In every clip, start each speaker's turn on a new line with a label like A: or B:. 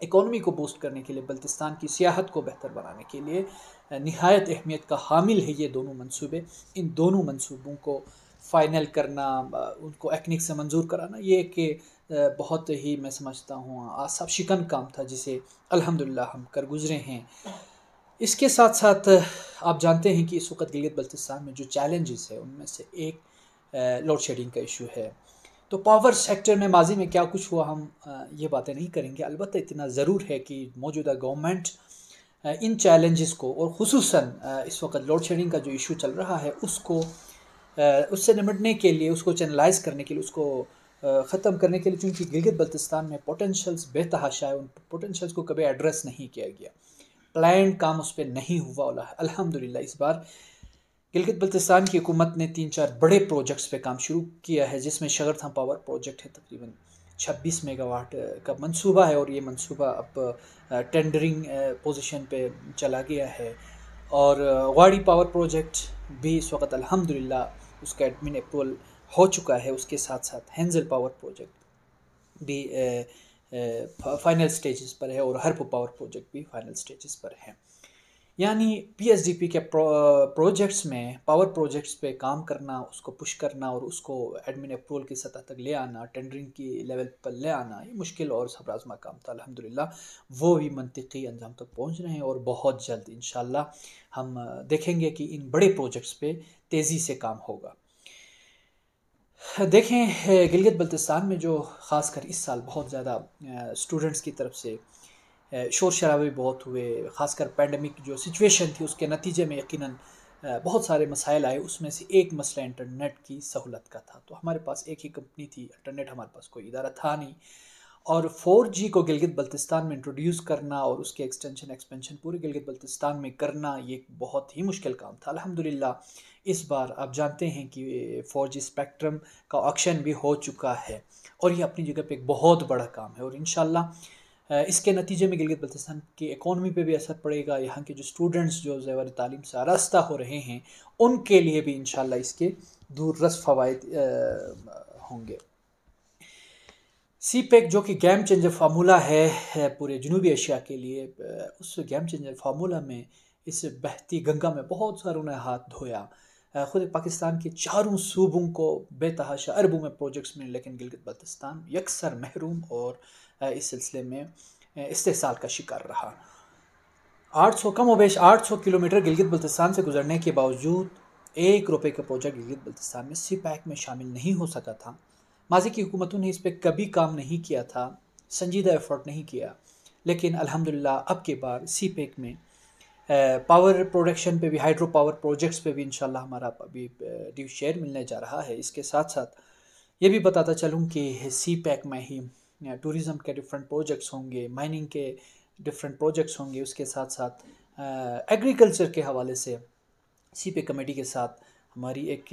A: Economy کو boost کرنے کے لیے، بلتستان کی سیاحت کو بہتر بنانے کے لیے نہایت اہمیت کا حامل ہے یہ دونوں منصوبے۔ ان دونوں منصوبوں کو فائنل کرنا، ان کو ایکنک سے منظور کرانا، یہ کہ بہت ہی میں سمجھتا ہوں آصاب شکن کام تھا، جسے الحمدللہ ہم کر گزرے ہیں۔ اس کے ساتھ ساتھ آپ جانتے ہیں کہ اس وقت گلگت بلتستان میں جو چیلنجز ہے ان میں سے ایک لوڈ شیڈنگ کا ایشو ہے۔ تو پاور سیکٹر میں ماضی میں کیا کچھ ہوا، ہم یہ باتیں نہیں کریں گے، البتہ اتنا ضرور ہے کہ موجودہ گورنمنٹ ان چیلنجز کو، اور خصوصاً اس وقت لوڈ شیڈنگ کا جو ایشو چل رہا ہے اس سے نمٹنے کے لیے، اس کو چینلائز کرنے کے لیے، اس کو ختم کرنے کے لیے، چونکہ گلگت بلتستان میں پوٹینشیلز بے تحاشا ہے، ان پوٹینشیلز کو کبھی ایڈریس نہیں کیا گیا، پلان کام اس پہ نہیں ہوا۔ الحمدللہ اس بار گلگت بلتستان کی حکومت نے 3-4 بڑے پروجیکٹس پہ کام شروع کیا ہے، جس میں شگرتھا پاور پروجیکٹ ہے، تقریباً 26 میگا واٹ کا منصوبہ ہے، اور یہ منصوبہ اب ٹینڈرنگ پوزیشن پہ چلا گیا ہے۔ اور واڑی پاور پروجیکٹ بھی اس وقت الحمدللہ اس کا ایڈمن اپروول ہو چکا ہے۔ اس کے ساتھ ساتھ ہینزل پاور پروجیکٹ بھی فائنل سٹیجز پر ہے، اور ہرپ پاور پروجیکٹ بھی فائنل سٹیجز پر ہے۔ یعنی پی ایس ڈی پی کے پروجیکٹس میں، پاور پروجیکٹس پہ کام کرنا، اس کو پش کرنا، اور اس کو ایڈمن اپروول کی سطح تک لے آنا، ٹینڈرنگ کی لیول پر لے آنا، یہ مشکل اور صبر آزما کام تھا۔ الحمدللہ وہ بھی منطقی انجام تک پہنچ رہے ہیں، اور بہت جلد انشاءاللہ ہم دیکھیں گے کہ ان بڑے پروجیکٹس پہ تیزی سے کام ہوگا۔ دیکھیں گلگت بلتستان میں جو خاص کر اس سال بہت زیادہ اسٹوڈنٹس کی طرف سے شور شرابے بہت ہوئے، خاص کر پینڈیمک جو سچویشن تھی اس کے نتیجے میں یقیناً بہت سارے مسائل آئے۔ اس میں سے ایک مسئلہ انٹرنیٹ کی سہولت کا تھا۔ تو ہمارے پاس ایک ہی کمپنی تھی، انٹرنیٹ ہمارے پاس کوئی ادارہ تھا نہیں، اور 4G کو گلگت بلتستان میں انٹروڈیوس کرنا اور اس کے ایکسپینشن پورے گلگت بلتستان میں کرنا، یہ بہت ہی مشکل کام تھا۔ الحمدللہ اس بار آپ جانتے ہیں کہ 4G اسپیکٹرم کا آکشن بھی ہو چکا ہے، اور یہ اپنی جگہ پہ ایک بہت بڑا کام ہے، اور انشاءاللہ اس کے نتیجے میں گلگت بلتستان کی اکانومی پہ بھی اثر پڑے گا۔ یہاں کے جو اسٹوڈنٹس جو زیور تعلیم سے آراستہ ہو رہے ہیں، ان کے لیے بھی انشاءاللہ اس کے دور رس فوائد ہوں گے۔ سی پیک جو کہ گیم چینجر فارمولہ ہے پورے جنوبی ایشیا کے لیے، اس گیم چینجر فارمولہ میں اس بہتی گنگا میں بہت ساروں نے ہاتھ دھویا۔ خود پاکستان کے چاروں صوبوں کو بے تحاشا اربوں میں پروجیکٹس ملے، لیکن گلگت بلتستان یکسر محروم اور اس سلسلے میں استحصال کا شکار رہا۔ 800 کلومیٹر گلگت بلتستان سے گزرنے کے باوجود ₹1 کا پروجیکٹ گلگت بلتستان میں سی پیک میں شامل نہیں ہو سکا تھا۔ ماضی کی حکومتوں نے اس پہ کبھی کام نہیں کیا تھا، سنجیدہ ایفرٹ نہیں کیا، لیکن الحمدللہ اب کے بار سی پیک میں پاور پروڈکشن پہ بھی، ہائیڈرو پاور پروجیکٹس پہ بھی انشاءاللہ ہمارا ابھی ڈیو شیئر ملنے جا رہا ہے۔ اس کے ساتھ ساتھ یہ بھی بتاتا چلوں کہ سی پیک میں ہی ٹورزم کے ڈفرینٹ پروجیکٹس ہوں گے، مائننگ کے ڈفرینٹ پروجیکٹس ہوں گے، اس کے ساتھ ساتھ ایگریکلچر کے حوالے سے سی پیک کمیٹی کے ساتھ ہماری ایک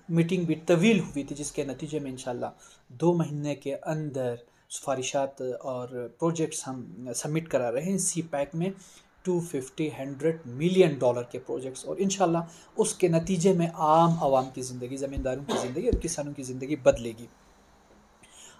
A: میٹنگ بھی طویل ہوئی تھی، جس کے نتیجے میں انشاءاللہ 2 مہینے کے اندر سفارشات اور پروجیکٹس ہم سبمٹ کرا رہے ہیں سی پیک میں، $100 ملین کے پروجیکٹس، اور انشاءاللہ اس کے نتیجے میں عام عوام کی زندگی، زمینداروں کی زندگی اور کسانوں کی زندگی بدلے گی۔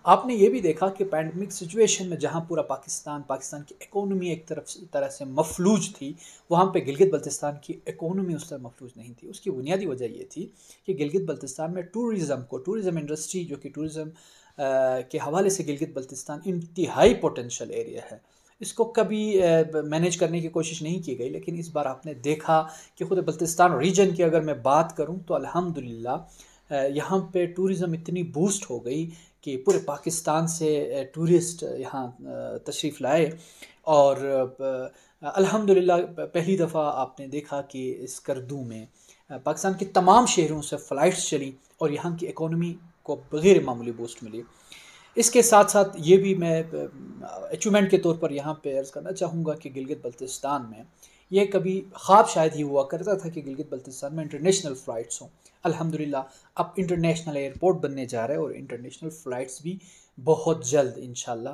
A: آپ نے یہ بھی دیکھا کہ پینڈیمک سچویشن میں جہاں پورا پاکستان کی اکانومی ایک طرح سے مفلوج تھی، وہاں پہ گلگت بلتستان کی اکانومی اس طرح مفلوج نہیں تھی۔ اس کی بنیادی وجہ یہ تھی کہ گلگت بلتستان میں ٹورزم انڈسٹری، جو کہ ٹورزم کے حوالے سے گلگت بلتستان انتہائی پوٹینشیل ایریا ہے، اس کو کبھی مینیج کرنے کی کوشش نہیں کی گئی، لیکن اس بار آپ نے دیکھا کہ خود بلتستان ریجن کی اگر میں بات کروں تو الحمدللہ یہاں پہ ٹورزم اتنی بوسٹ ہو گئی کہ پورے پاکستان سے ٹورسٹ یہاں تشریف لائے، اور الحمدللہ پہلی دفعہ آپ نے دیکھا کہ اسکردو میں پاکستان کے تمام شہروں سے فلائٹس چلی، اور یہاں کی اکانومی کو غیر معمولی بوسٹ ملی۔ اس کے ساتھ ساتھ یہ بھی میں اچیومنٹ کے طور پر یہاں پہ عرض کرنا چاہوں گا کہ گلگت بلتستان میں یہ کبھی خواب شاید ہی ہوا کرتا تھا کہ گلگت بلتستان میں انٹرنیشنل فلائٹس ہوں۔ الحمدللہ اب انٹرنیشنل ایئرپورٹ بننے جا رہے ہیں، اور انٹرنیشنل فلائٹس بھی بہت جلد انشاءاللہ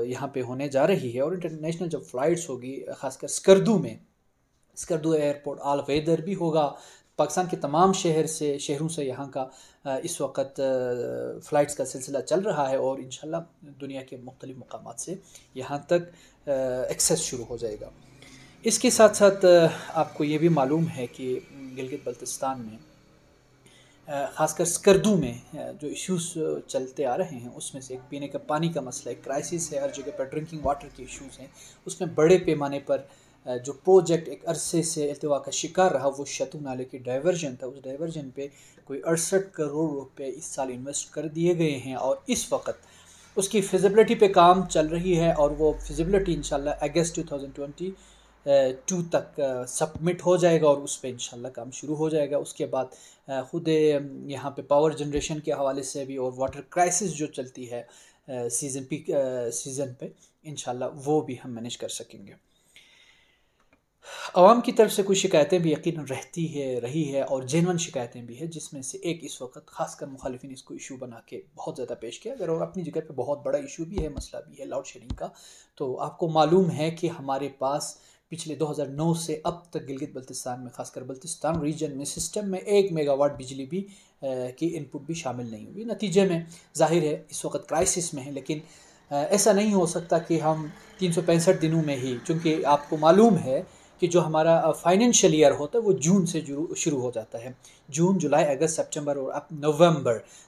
A: یہاں پہ ہونے جا رہی ہے۔ اور انٹرنیشنل جب فلائٹس ہوگی، خاص کر اسکردو میں، اسکردو ایئرپورٹ آل ویدر بھی ہوگا، پاکستان کے تمام شہروں سے یہاں کا اس وقت فلائٹس کا سلسلہ چل رہا ہے، اور انشاءاللہ دنیا کے مختلف مقامات سے یہاں تک ایکسیس شروع ہو جائے گا۔ اس کے ساتھ ساتھ آپ کو یہ بھی معلوم ہے کہ گلگت بلتستان میں خاص کر اسکردو میں جو ایشوز چلتے آ رہے ہیں، اس میں سے ایک پینے کا پانی کا مسئلہ، ایک کرائسس ہے، ہر جگہ پر ڈرنکنگ واٹر کے ایشوز ہیں۔ اس میں بڑے پیمانے پر جو پروجیکٹ ایک عرصے سے التوا کا شکار رہا وہ شتو نالے کی ڈائیورژن تھا، اس ڈائیورژن پہ کوئی 68 کروڑ روپے اس سال انویسٹ کر دیے گئے ہیں، اور اس وقت اس کی فیزیبلٹی پہ کام چل رہی ہے، اور وہ فیزیبلٹی انشاءاللہ اگست 2022 تک سبمٹ ہو جائے گا، اور اس پہ انشاءاللہ کام شروع ہو جائے گا۔ اس کے بعد خود یہاں پہ پاور جنریشن کے حوالے سے بھی، اور واٹر کرائسس جو چلتی ہے پیک سیزن پہ، انشاءاللہ وہ بھی ہم مینیج کر سکیں گے۔ عوام کی طرف سے کچھ شکایتیں بھی یقیناً رہی ہے، اور جینون شکایتیں بھی ہیں، جس میں سے ایک اس وقت خاص کر مخالفین اس کو ایشو بنا کے بہت زیادہ پیش کیا، اگر اور اپنی جگہ پہ بہت بڑا ایشو بھی ہے، مسئلہ بھی ہے لاؤڈ شیڈنگ کا۔ تو آپ کو معلوم ہے کہ ہمارے پاس پچھلے 2009 سے اب تک گلگت بلتستان میں، خاص کر بلتستان ریجن میں، سسٹم میں 1 میگا واٹ بجلی بھی کی ان پٹ بھی شامل نہیں ہوئی۔ نتیجے میں ظاہر ہے اس وقت کرائسس میں ہے، لیکن ایسا نہیں ہو سکتا کہ ہم 365 دنوں میں ہی، چونکہ آپ کو معلوم ہے کہ جو ہمارا فائنینشیل ایئر ہوتا ہے وہ جون سے شروع ہو جاتا ہے، جون، جولائی، اگست، سپٹمبر اور اب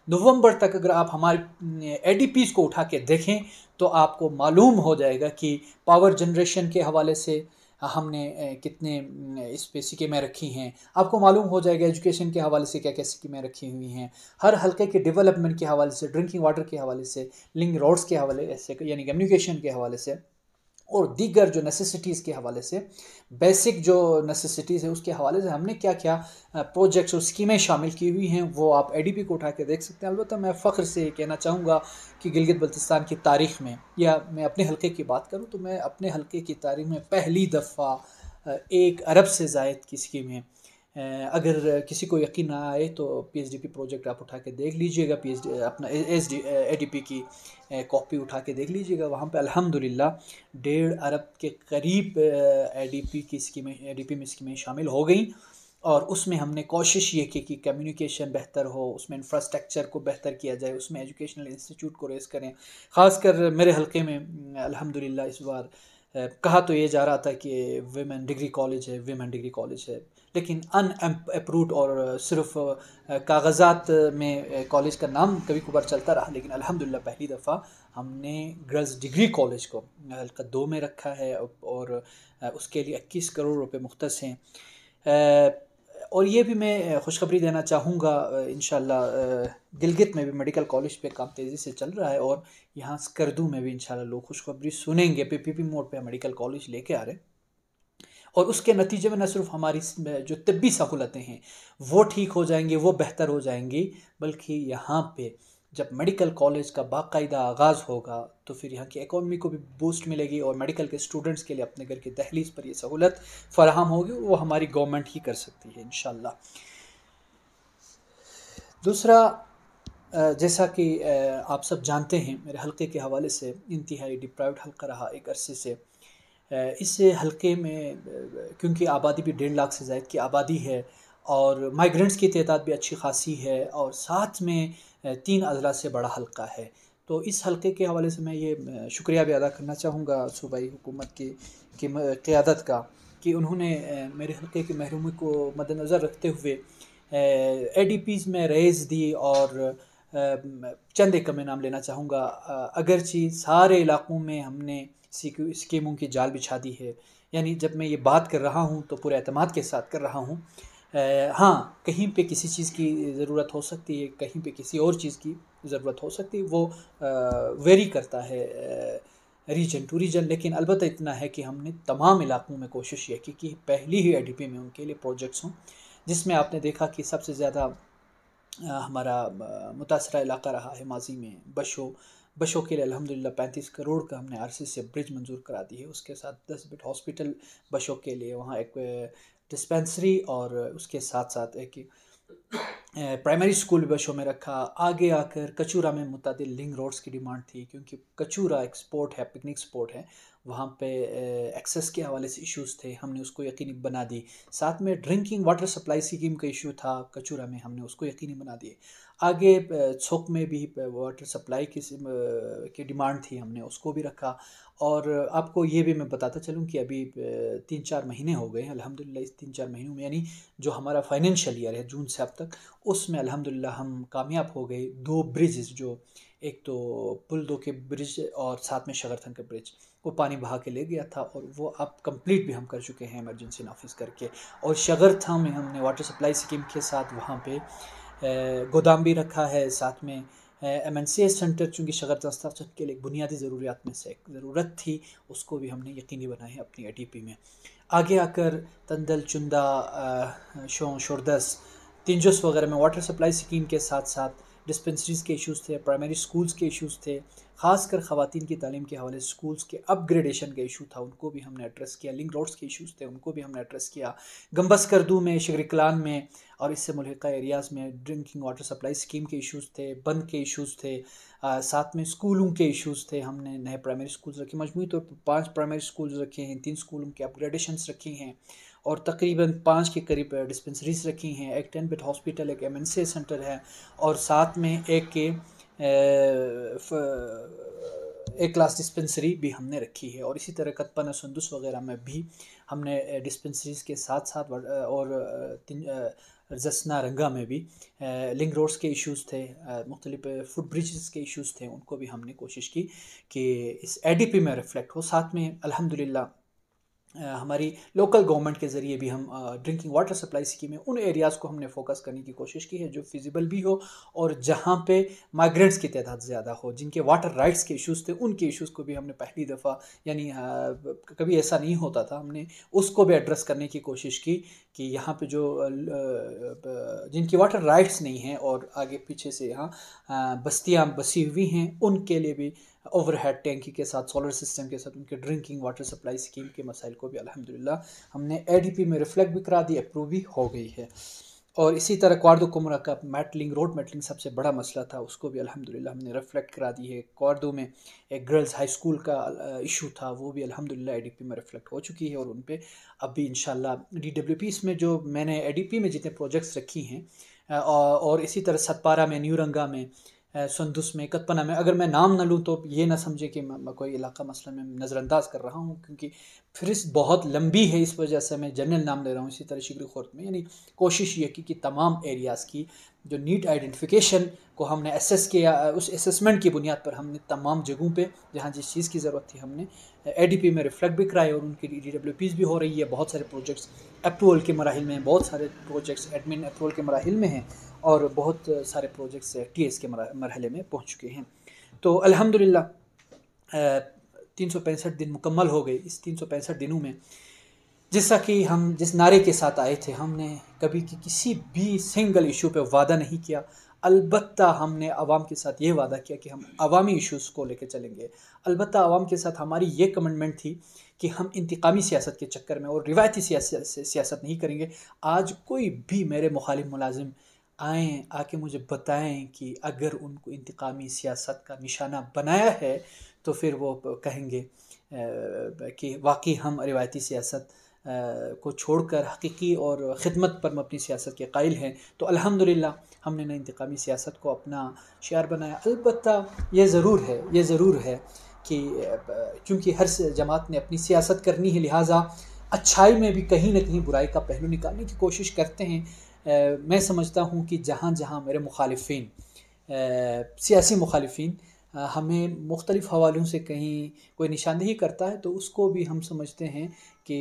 A: نومبر تک اگر آپ ہمارے اے ڈی پیز کو اٹھا کے دیکھیں تو آپ کو معلوم ہو جائے گا کہ پاور جنریشن کے حوالے سے ہم نے کتنے اس پہ اسکیمیں رکھی ہیں، آپ کو معلوم ہو جائے گا ایجوکیشن کے حوالے سے کیا کیا اسکیمیں رکھی ہوئی ہیں، ہر حلقے کے ڈیولپمنٹ کے حوالے سے، ڈرنکنگ واٹر کے حوالے سے، لنک روڈز کے حوالے سے، یعنی کمیونیکیشن کے حوالے سے، اور دیگر جو نیسیسٹیز کے حوالے سے، بیسک جو نیسیسٹیز ہے اس کے حوالے سے ہم نے کیا کیا پروجیکٹس اور اسکیمیں شامل کی ہوئی ہیں، وہ آپ اے ڈی پی کو اٹھا کے دیکھ سکتے ہیں۔ البتہ میں فخر سے کہنا چاہوں گا کہ گلگت بلتستان کی تاریخ میں، یا میں اپنے حلقے کی بات کروں تو میں اپنے حلقے کی تاریخ میں پہلی دفعہ 1 ارب سے زائد کی اسکیمیں، اگر کسی کو یقین نہ آئے تو P H D P project آپ اٹھا کے دیکھ لیجئے گا، اپنا اے ڈی پی کی کاپی اٹھا کے دیکھ لیجئے گا، وہاں پہ الحمدللہ 1.5 ارب کے قریب اے ڈی پی میں اسکیمیں شامل ہو گئیں، اور اس میں ہم نے کوشش یہ کی کہ کمیونیکیشن بہتر ہو، اس میں انفراسٹرکچر کو بہتر کیا جائے، اس میں ایجوکیشنل انسٹیٹیوٹ کو ریز کریں۔ خاص کر میرے حلقے میں الحمدللہ اس بار کہا تو یہ جا رہا تھا کہ ویمن ڈگری کالج ہے، لیکن ان اپرووڈ اور صرف کاغذات میں کالج کا نام کبھی کبھار چلتا رہا، لیکن الحمدللہ پہلی دفعہ ہم نے گرلز ڈگری کالج کو حلقہ 2 میں رکھا ہے، اور اس کے لیے 21 کروڑ روپے مختص ہیں۔ اور یہ بھی میں خوشخبری دینا چاہوں گا، انشاءاللہ گلگت میں بھی میڈیکل کالج پہ کام تیزی سے چل رہا ہے، اور یہاں اسکردو میں بھی انشاءاللہ لوگ خوشخبری سنیں گے، پی پی موڈ پہ میڈیکل کالج لے کے آ رہے ہیں، اور اس کے نتیجے میں نہ صرف ہماری جو طبی سہولتیں ہیں وہ ٹھیک ہو جائیں گی، وہ بہتر ہو جائیں گی، بلکہ یہاں پہ جب میڈیکل کالج کا باقاعدہ آغاز ہوگا تو پھر یہاں کی اکانومی کو بھی بوسٹ ملے گی، اور میڈیکل کے اسٹوڈنٹس کے لیے اپنے گھر کی دہلیز پر یہ سہولت فراہم ہوگی، وہ ہماری گورنمنٹ ہی کر سکتی ہے انشاءاللہ۔ دوسرا، جیسا کہ آپ سب جانتے ہیں، میرے حلقے کے حوالے سے انتہائی ڈپرائیوڈ حلقہ رہا ایک عرصے سے۔ اس حلقے میں کیونکہ آبادی بھی 1.5 لاکھ سے زائد کی آبادی ہے، اور مائیگرنٹس کی تعداد بھی اچھی خاصی ہے، اور ساتھ میں 3 اضلاع سے بڑا حلقہ ہے، تو اس حلقے کے حوالے سے میں یہ شکریہ بھی ادا کرنا چاہوں گا صوبائی حکومت کی قیادت کا، کہ انہوں نے میرے حلقے کی محرومی کو مد نظر رکھتے ہوئے اے ڈی پیز میں ریز دی، اور چند ایک کا میں نام لینا چاہوں گا، اگرچہ سارے علاقوں میں ہم نے اسکیموں کی جال بچھا دی ہے، یعنی جب میں یہ بات کر رہا ہوں تو پورے اعتماد کے ساتھ کر رہا ہوں۔ ہاں، کہیں پہ کسی چیز کی ضرورت ہو سکتی ہے، کہیں پہ کسی اور چیز کی ضرورت ہو سکتی ہے، وہ ویری کرتا ہے ریجن ٹو ریجن، لیکن البتہ اتنا ہے کہ ہم نے تمام علاقوں میں کوشش یہ کی کہ پہلی ہی اے ڈی پی میں ان کے لیے پروجیکٹس ہوں، جس میں آپ نے دیکھا کہ سب سے زیادہ ہمارا متاثرہ علاقہ رہا ہے ماضی میں بشو کے لیے الحمدللہ 35 کروڑ کا ہم نے آر سی سے برج منظور کرا دی ہے، اس کے ساتھ 10 بیڈ ہاسپٹل بشو کے لیے، وہاں ایک ڈسپینسری، اور اس کے ساتھ ساتھ ایک پرائمری اسکول بھی شو میں رکھا. آگے آ کر کچورا میں متعدد لنک روڈس کی ڈیمانڈ تھی، کیونکہ کچورا ایک سپورٹ ہے، پکنک سپورٹ ہے، وہاں پہ ایکسیس کے حوالے سے ایشوز تھے، ہم نے اس کو یقینی بنا دی. ساتھ میں ڈرنکنگ واٹر سپلائی اسکیم کا ایشو تھا کچورا میں، ہم نے اس کو یقینی بنا دیے. آگے چھوک میں بھی واٹر سپلائی کی ڈیمانڈ تھی، ہم نے اس کو بھی رکھا. اور آپ کو یہ بھی میں بتاتا چلوں کہ ابھی 3-4 مہینے ہو گئے ہیں الحمدللہ. اس 3-4 مہینوں میں یعنی جو ہمارا فائنینشیل ایئر ہے جون سے اب تک، اس میں الحمدللہ ہم کامیاب ہو گئے. 2 برجز، جو ایک تو پل 2 کے برج اور ساتھ میں شگرتھن کا برج، وہ پانی بہا کے لے گیا تھا، اور وہ اب کمپلیٹ بھی ہم کر چکے ہیں ایمرجنسی نافذ کر کے. اور شگرتھا میں ہم نے واٹر سپلائی اسکیم کے ساتھ وہاں پہ گودام بھی رکھا ہے. ساتھ میں M N C S centre, چونکہ شگرتھا کے لیے بنیادی ضروریات میں سے ایک ضرورت تھی، اس کو بھی ہم نے یقینی بنایا ہے اپنی اے ڈی پی میں. آگے آ کر تندل، چندہ، شوردس، تنجس وغیرہ میں واٹر سپلائی اسکیم کے ساتھ ساتھ ڈسپنسریز کے ایشوز تھے، پرائمری اسکولز کے ایشوز تھے. خاص کر خواتین کی تعلیم کے حوالے سے اسکولز کے اپ گریڈیشن کا ایشو تھا، ان کو بھی ہم نے ایڈریس کیا. لنک روڈس کے ایشوز تھے، ان کو بھی ہم نے ایڈریس کیا. گمبس کردو میں، شگری کلان میں اور اس سے ملحقہ ایریاز میں ڈرنکنگ واٹر سپلائی اسکیم کے ایشوز تھے، بند کے ایشوز تھے. ساتھ میں اسکولوں کے ایشوز تھے. ہم نے نئے پرائمری اسکولز رکھے، مجموعی طور پر 5 پرائمری اسکولز رکھے ہیں، 3 اسکولوں کے اپ گریڈیشنس رکھی ہیں، اور تقریباً 5 کے قریب ڈسپنسریز رکھی ہیں. ایک 10 بیڈ ہاسپٹل، ایک ایم این سی سینٹر ہے، اور ساتھ میں ایک کلاس ڈسپنسری بھی ہم نے رکھی ہے. اور اسی طرح کتپنا، سندس وغیرہ میں بھی ہم نے ڈسپنسریز کے ساتھ ساتھ، اور زسنا، رنگا میں بھی لنک روڈس کے ایشوز تھے، مختلف فٹ بریجز کے ایشوز تھے، ان کو بھی ہم نے کوشش کی کہ اس اے ڈی پی میں ریفلیکٹ ہو. ساتھ میں الحمدللہ ہماری لوکل گورنمنٹ کے ذریعے بھی ہم ڈرنکنگ واٹر سپلائی اسکیم میں ان ایریاز کو ہم نے فوکس کرنے کی کوشش کی ہے جو فیزیبل بھی ہو، اور جہاں پہ مائیگرینٹس کی تعداد زیادہ ہو، جن کے واٹر رائٹس کے ایشوز تھے، ان کے ایشوز کو بھی ہم نے پہلی دفعہ، یعنی کبھی ایسا نہیں ہوتا تھا، ہم نے اس کو بھی ایڈریس کرنے کی کوشش کی کہ یہاں پہ جو جن کی واٹر رائٹس نہیں ہیں اور آگے پیچھے سے یہاں بستیاں بسی ہوئی ہیں، ان کے لیے بھی اوور ہیڈ ٹینکی کے ساتھ، سولر سسٹم کے ساتھ، ان کے ڈرنکنگ واٹر سپلائی اسکیم کے مسائل کو بھی الحمدللہ ہم نے اے ڈی پی میں ریفلیکٹ بھی کرا دی، اپروو بھی ہو گئی ہے. اور اسی طرح کواردو کمرہ کا میٹلنگ، روڈ میٹلنگ سب سے بڑا مسئلہ تھا، اس کو بھی الحمدللہ ہم نے ریفلیکٹ کرا دی ہے. کواردو میں ایک گرلز ہائی اسکول کا ایشو تھا، وہ بھی الحمدللہ اے ڈی پی میں ریفلیکٹ ہو چکی ہے، اور ان پہ اب بھی انشاءاللہ ڈی ڈبلیو پیز میں جو میں نے اے ڈی پی میں جتنے پروجیکٹس رکھی ہیں، اور اسی طرح ستپارہ میں، نیو رنگا میں، سندس میں، کتپنا میں، اگر میں نام نہ لوں تو یہ نہ سمجھے کہ میں کوئی علاقہ مسئلہ میں نظر انداز کر رہا ہوں، کیونکہ فہرست بہت لمبی ہے، اس وجہ سے میں جنرل نام لے رہا ہوں. اسی طرح شگری خورد میں، یعنی کوشش یہ کی کہ تمام ایریاز کی جو نیٹ آئیڈینٹیفیکیشن کو ہم نے اسیس کیا، اس اسیسمنٹ کی بنیاد پر ہم نے تمام جگہوں پہ جہاں جس چیز کی ضرورت تھی ہم نے اے ڈی پی میں ریفلیکٹ بھی کرائے، اور ان کی ڈی ڈبلیو پیز بھی ہو رہی ہے. بہت سارے پروجیکٹس اپروول کے مراحل میں ہیں، بہت سارے پروجیکٹس ایڈمن اپروول کے مراحل میں ہیں، اور بہت سارے پروجیکٹس ٹی ایس کے مرحلے میں پہنچ چکے ہیں. تو الحمدللہ 365 دن مکمل ہو گئے. اس 365 دنوں میں جیسا کہ ہم جس نعرے کے ساتھ آئے تھے، ہم نے کبھی کسی بھی سنگل ایشو پہ وعدہ نہیں کیا. البتہ ہم نے عوام کے ساتھ یہ وعدہ کیا کہ ہم عوامی ایشوز کو لے کے چلیں گے. البتہ عوام کے ساتھ ہماری یہ کمٹمنٹ تھی کہ ہم انتقامی سیاست کے چکر میں اور روایتی سیاست نہیں کریں گے. آج کوئی بھی میرے مخالف ملازم آئیں، آ کے مجھے بتائیں کہ اگر ان کو انتقامی سیاست کا نشانہ بنایا ہے تو پھر وہ کہیں گے کہ واقعی ہم روایتی سیاست کو چھوڑ کر حقیقی اور خدمت پر مبنی سیاست کے قائل ہیں. تو الحمدللہ ہم نے نہ انتقامی سیاست کو اپنا شعار بنایا. البتہ یہ ضرور ہے کہ چونکہ ہر جماعت نے اپنی سیاست کرنی ہے، لہٰذا اچھائی میں بھی کہیں نہ کہیں برائی کا پہلو نکالنے کی کوشش کرتے ہیں. میں سمجھتا ہوں کہ جہاں جہاں میرے مخالفین، سیاسی مخالفین ہمیں مختلف حوالوں سے کہیں کوئی نشاندہی کرتا ہے تو اس کو بھی ہم سمجھتے ہیں کہ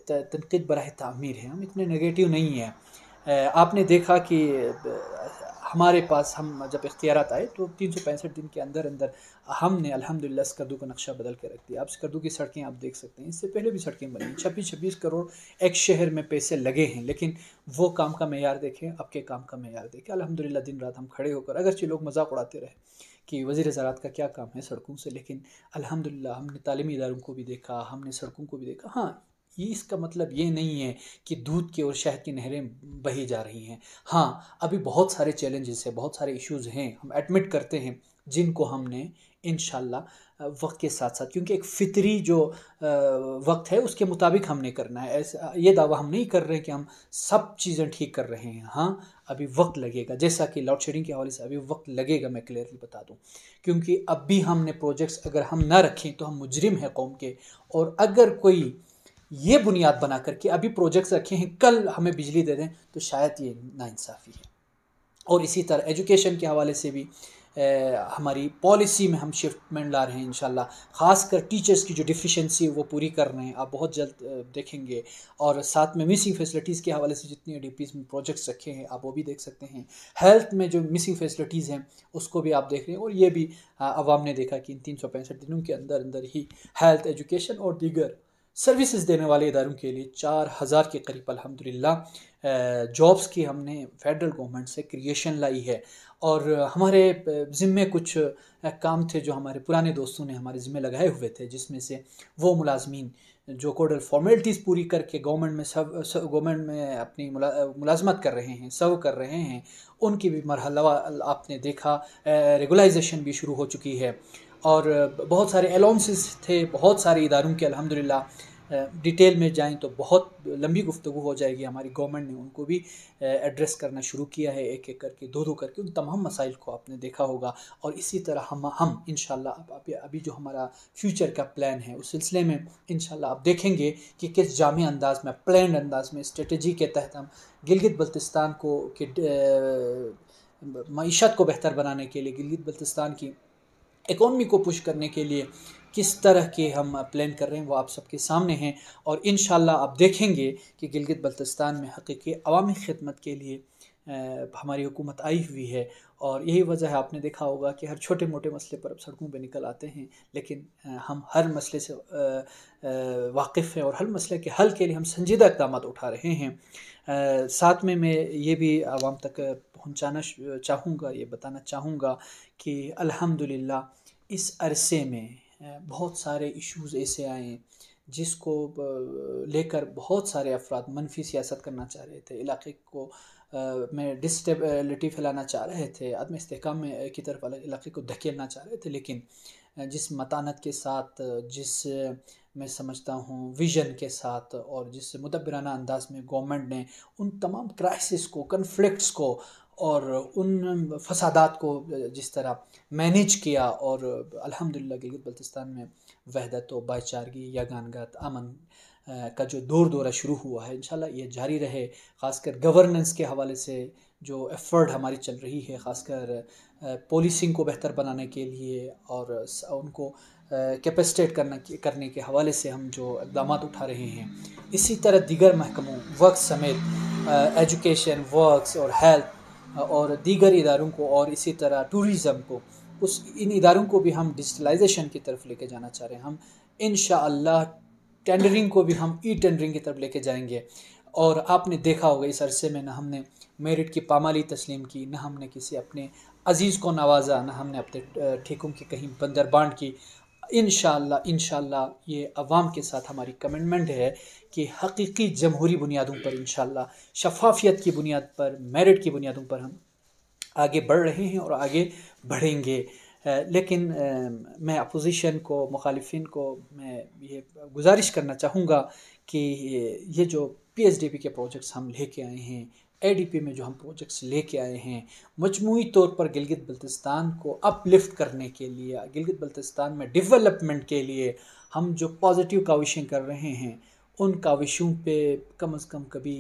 A: تنقید براہ تعمیر ہے، ہم اتنے نگیٹیو نہیں ہیں. آپ نے دیکھا کہ ہمارے پاس ہم جب اختیارات آئے تو 365 دن کے اندر ہم نے الحمدللہ اسکردو کا نقشہ بدل کے رکھ دیا. اب اسکردو کی سڑکیں آپ دیکھ سکتے ہیں، اس سے پہلے بھی سڑکیں بنی، 26 کروڑ ایک شہر میں پیسے لگے ہیں، لیکن وہ کام کا معیار دیکھیں، اب کے کام کا معیار دیکھیں. الحمدللہ دن رات ہم کھڑے ہو کر، اگرچہ لوگ مذاق اڑاتے رہے کہ وزیر زراعت کا کیا کام ہے سڑکوں سے، لیکن الحمدللہ ہم نے تعلیمی اداروں کو بھی دیکھا، ہم نے سڑکوں کو بھی دیکھا. ہاں، یہ اس کا مطلب یہ نہیں ہے کہ دودھ کی اور شہد کی نہریں بہی جا رہی ہیں. ہاں، ابھی بہت سارے چیلنجز ہیں، بہت سارے ایشوز ہیں، ہم ایڈمٹ کرتے ہیں، جن کو ہم نے انشاءاللہ وقت کے ساتھ ساتھ، کیونکہ ایک فطری جو وقت ہے اس کے مطابق ہم نے کرنا ہے. ایسا یہ دعویٰ ہم نہیں کر رہے کہ ہم سب چیزیں ٹھیک کر رہے ہیں. ہاں، ابھی وقت لگے گا، جیسا کہ لاڈ شیڈنگ کے حوالے سے ابھی وقت لگے گا، میں کلیئرلی بتا دوں. کیونکہ اب بھی ہم نے پروجیکٹس اگر ہم نہ رکھیں تو ہم مجرم ہیں قوم کے. اور اگر کوئی یہ بنیاد بنا کر کے ابھی پروجیکٹس رکھے ہیں، کل ہمیں بجلی دے دیں، تو شاید یہ ناانصافی ہے. اور اسی طرح ایجوکیشن کے حوالے سے بھی ہماری پالیسی میں ہم شفٹمنٹ لا رہے ہیں انشاءاللہ. خاص کر ٹیچرز کی جو ڈیفیشنسی ہے وہ پوری کر رہے ہیں، آپ بہت جلد دیکھیں گے. اور ساتھ میں مسنگ فیسلٹیز کے حوالے سے جتنی ڈی پیز میں پروجیکٹس رکھے ہیں آپ وہ بھی دیکھ سکتے ہیں. ہیلتھ میں جو مسنگ فیسلٹیز ہیں اس کو بھی آپ دیکھ رہے ہیں. اور یہ بھی عوام نے دیکھا کہ ان 365 دنوں کے اندر اندر ہی ہیلتھ، ایجوکیشن اور دیگر سروسز دینے والے اداروں کے لیے 4000 کے قریب الحمدللہ جابس کی ہم نے فیڈرل گورنمنٹ سے کریشن لائی ہے. اور ہمارے ذمے کچھ کام تھے جو ہمارے پرانے دوستوں نے ہمارے ذمے لگائے ہوئے تھے، جس میں سے وہ ملازمین جو کوڈل فارمیلٹیز پوری کر کے گورنمنٹ میں اپنی ملازمت کر رہے ہیں، سرو کر رہے ہیں، ان کی بھی مرحلہ آپ نے دیکھا ریگولائزیشن بھی شروع ہو چکی ہے. اور بہت سارے الاؤنسز تھے بہت سارے اداروں کے الحمدللہ. ڈیٹیل میں جائیں تو بہت لمبی گفتگو ہو جائے گی. ہماری گورنمنٹ نے ان کو بھی ایڈریس کرنا شروع کیا ہے، ایک ایک کر کے، دو دو کر کے، ان تمام مسائل کو آپ نے دیکھا ہوگا. اور اسی طرح ہم انشاءاللہ ابھی جو ہمارا فیوچر کا پلان ہے اس سلسلے میں انشاءاللہ آپ دیکھیں گے کہ کس جامع انداز میں، پلانڈ انداز میں، اسٹریٹجی کے تحت ہم گلگت بلتستان کو معیشت کو بہتر بنانے کے لیے، گلگت بلتستان کی اکانومی کو پش کرنے کے لیے کس طرح کے ہم پلان کر رہے ہیں وہ آپ سب کے سامنے ہیں. اور انشاءاللہ آپ دیکھیں گے کہ گلگت بلتستان میں حقیقی عوامی خدمت کے لیے ہماری حکومت آئی ہوئی ہے. اور یہی وجہ ہے، آپ نے دیکھا ہوگا کہ ہر چھوٹے موٹے مسئلے پر اب سڑکوں پہ نکل آتے ہیں، لیکن ہم ہر مسئلے سے واقف ہیں اور ہر مسئلے کے حل کے لیے ہم سنجیدہ اقدامات اٹھا رہے ہیں. ساتھ میں یہ بھی عوام تک پہنچانا چاہوں گا، یہ بتانا چاہوں گا کہ الحمدللہ اس عرصے میں بہت سارے ایشوز ایسے آئے ہیں جس کو لے کر بہت سارے افراد منفی سیاست کرنا چاہ رہے تھے، علاقے کو میں ڈسٹیبلٹی پھیلانا چاہ رہے تھے، عدم استحکام کی طرف علاقے کو دھکیلنا چاہ رہے تھے. لیکن جس متانت کے ساتھ، جس میں سمجھتا ہوں ویژن کے ساتھ، اور جس مدبرانہ انداز میں گورنمنٹ نے ان تمام کرائسس کو، کنفلکٹس کو اور ان فسادات کو جس طرح مینیج کیا، اور الحمدللہ گلگت بلتستان میں وحدت و بھائی چارگی، یگانگت، امن کا جو دورہ شروع ہوا ہے، انشاءاللہ یہ جاری رہے. خاص کر گورننس کے حوالے سے جو ایفرٹ ہماری چل رہی ہے، خاص کر پولیسنگ کو بہتر بنانے کے لیے اور ان کو کیپیسٹیٹ کرنے کے حوالے سے ہم جو اقدامات اٹھا رہے ہیں، اسی طرح دیگر محکموں، وقت سمیت ایجوکیشن، ورکس اور ہیلتھ اور دیگر اداروں کو، اور اسی طرح ٹورزم کو، ان اداروں کو بھی ہم ڈیجیٹلائزیشن کی طرف لے کے جانا چاہ رہے ہیں. ہم انشاءاللہ ٹینڈرنگ کو بھی ہم ای ٹینڈرنگ کی طرف لے کے جائیں گے. اور آپ نے دیکھا ہوگا اس عرصے میں نہ ہم نے میرٹ کی پامالی تسلیم کی، نہ ہم نے کسی اپنے عزیز کو نوازا، نہ ہم نے اپنے ٹھیکوں کی کہیں بندر بانٹ کی. انشاءاللہ یہ عوام کے ساتھ ہماری کمٹمنٹ ہے کہ حقیقی جمہوری بنیادوں پر، انشاءاللہ شفافیت کی بنیاد پر، میرٹ کی بنیادوں پر ہم آگے بڑھ رہے ہیں اور آگے بڑھیں گے. لیکن میں اپوزیشن کو، مخالفین کو میں یہ گزارش کرنا چاہوں گا کہ یہ جو پی ایس ڈی پی کے پروجیکٹس ہم لے کے آئے ہیں، اے ڈی پی میں جو ہم پروجیکٹس لے کے آئے ہیں، مجموعی طور پر گلگت بلتستان کو اپ لفٹ کرنے کے لیے، گلگت بلتستان میں ڈیولپمنٹ کے لیے ہم جو پازیٹیو کاوشیں کر رہے ہیں، ان کاوشوں پہ کم از کم کبھی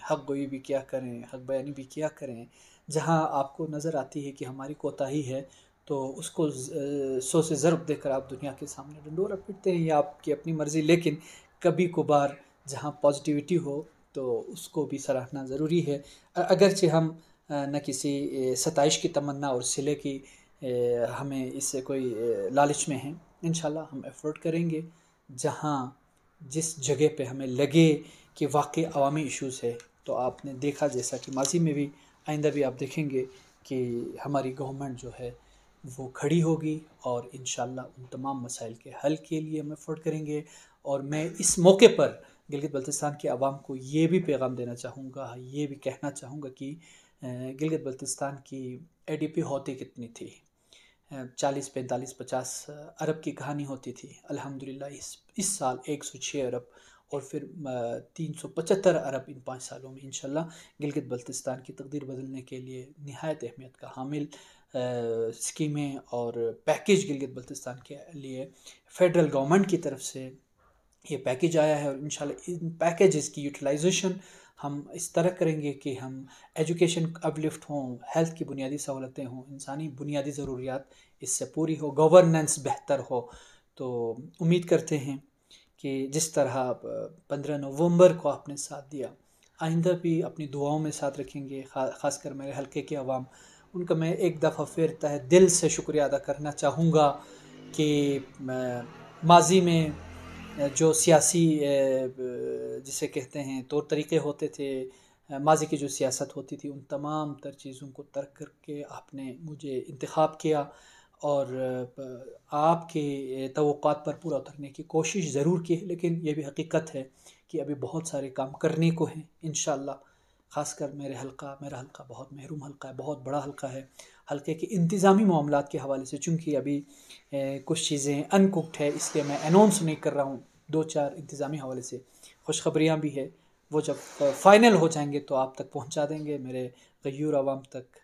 A: حق گوئی بھی کیا کریں، حق بیانی بھی کیا کریں. جہاں آپ کو نظر آتی ہے کہ ہماری کوتاہی ہے تو اس کو 100 سے ضرب دے کر آپ دنیا کے سامنے ڈنڈورا پیٹتے ہیں، یا آپ کی اپنی مرضی. لیکن کبھی کبھار جہاں پازیٹیوٹی ہو تو اس کو بھی سراہنا ضروری ہے. اگرچہ ہم نہ کسی ستائش کی تمنا اور صلے کی ہمیں اس سے کوئی لالچ میں ہیں. انشاءاللہ ہم ایفرٹ کریں گے جہاں جس جگہ پہ ہمیں لگے کہ واقعی عوامی ایشوز ہے. تو آپ نے دیکھا جیسا کہ ماضی میں بھی، آئندہ بھی آپ دیکھیں گے کہ ہماری گورنمنٹ جو ہے وہ کھڑی ہوگی، اور انشاءاللہ ان تمام مسائل کے حل کے لیے ہم ایفرٹ کریں گے. اور میں اس موقع پر گلگت بلتستان کے عوام کو یہ بھی پیغام دینا چاہوں گا، یہ بھی کہنا چاہوں گا کہ گلگت بلتستان کی ADP ہوتی کتنی تھی؟ 40 45 50 ارب کی کہانی ہوتی تھی، الحمدللہ اس سال 106 ارب اور پھر 375 ارب ان 5 سالوں میں انشاءاللہ گلگت بلتستان کی تقدیر بدلنے کے لیے نہایت اہمیت کا حامل اسکیمیں اور پیکیج گلگت بلتستان کے لیے فیڈرل گورنمنٹ کی طرف سے یہ پیکیج آیا ہے، اور انشاءاللہ ان پیکیجز کی یوٹیلائزیشن ہم اس طرح کریں گے کہ ہم ایجوکیشن اپلفٹ ہوں، ہیلتھ کی بنیادی سہولتیں ہوں، انسانی بنیادی ضروریات اس سے پوری ہو، گورننس بہتر ہو۔ تو امید کرتے ہیں کہ جس طرح 15 نومبر کو آپ نے ساتھ دیا، آئندہ بھی اپنی دعاؤں میں ساتھ رکھیں گے، خاص کر میرے حلقے کے عوام، ان کا میں ایک دفعہ پھر تہ دل سے شکریہ ادا کرنا چاہوں گا کہ ماضی میں جو سیاسی جسے کہتے ہیں طور طریقے ہوتے تھے، ماضی کی جو سیاست ہوتی تھی، ان تمام تر چیزوں کو ترک کر کے آپ نے مجھے انتخاب کیا اور آپ کے توقعات پر پورا اترنے کی کوشش ضرور کی ہے، لیکن یہ بھی حقیقت ہے کہ ابھی بہت سارے کام کرنے کو ہیں انشاءاللہ۔ خاص کر میرا حلقہ بہت محروم حلقہ ہے، بہت بڑا حلقہ ہے۔ حلقے کے انتظامی معاملات کے حوالے سے چونکہ ابھی کچھ چیزیں ان کوکڈ ہے، اس لیے میں اناؤنس نہیں کر رہا ہوں، 2-4 انتظامی حوالے سے خوشخبریاں بھی ہے، وہ جب فائنل ہو جائیں گے تو آپ تک پہنچا دیں گے، میرے غیور عوام تک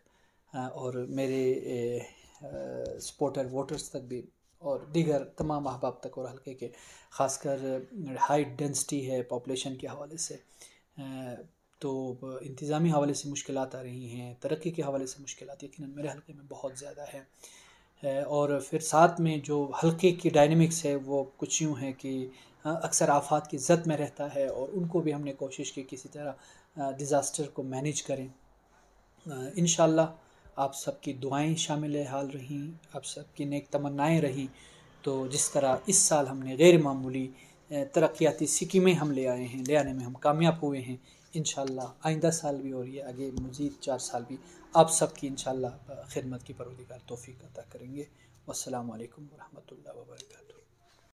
A: اور میرے سپورٹر ووٹرز تک بھی، اور دیگر تمام احباب تک، اور حلقے کے خاص کر ہائی ڈینسٹی ہے پاپولیشن کے حوالے سے، تو انتظامی حوالے سے مشکلات آ رہی ہیں، ترقی کے حوالے سے مشکلات یقیناً میرے حلقے میں بہت زیادہ ہے، اور پھر ساتھ میں جو حلقے کی ڈائنمکس ہے وہ کچھ یوں ہے کہ اکثر آفات کی زد میں رہتا ہے، اور ان کو بھی ہم نے کوشش کی کسی طرح ڈیزاسٹر کو مینیج کریں۔ انشاءاللہ آپ سب کی دعائیں شامل حال رہیں، آپ سب کی نیک تمنائیں رہیں، تو جس طرح اس سال ہم نے غیر معمولی ترقیاتی اسکیمیں ہم لے آنے میں ہم کامیاب ہوئے ہیں، انشاءاللہ آئندہ سال بھی اور یہ آگے مزید 4 سال بھی آپ سب کی انشاءاللہ خدمت کی پروردگار توفیق عطا کریں گے۔ والسلام علیکم ورحمۃ اللہ وبرکاتہ۔